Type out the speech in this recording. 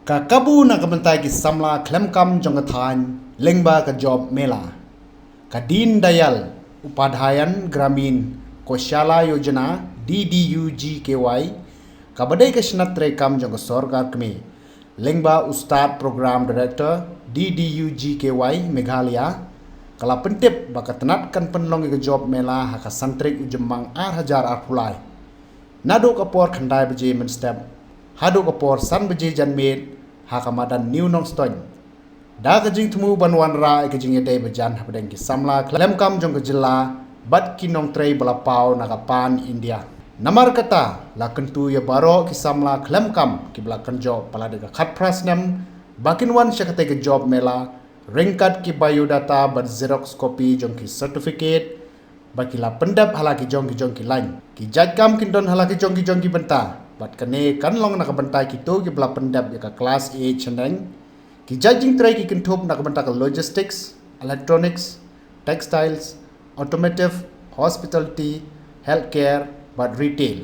Kakabu na kabantai ki samla klem kam jong kathan lengba ka job mela. Kadin Dayal Upadhayan Gramin Koshala Yojana DDUGKY kabadai ka shinat rekam jong sarkar kami. Lengba Ustad Program Director DDUGKY Meghalaya kala pentip bakatanat kan penlong ke job mela haka santrik ujemang hajar pulai. Nado kapor khandai beje men step. Hado kapor san beje janmit haka madan new nong stoin. Da kajing temu banwan ra kajing yedai bejan habdeng ki samla klem kam jong ke jilla bat ki nong trei balapau nagapan India. Namar kata la kentu ya baro ki samla klem kam ki belakan job palade ka khat prasnam bakin wan syakate ke job mela ringkat ki biodata bat xerox copy jong ki certificate bakila pendap halaki jong ki line ki jajkam kindon halaki jong ki benta bat kane kan long nak bentai ki to ki bela pendap ya ka class A chendeng ki judging try ki kintup nak benta ka logistics, electronics, textiles, automotive, hospitality, healthcare but retail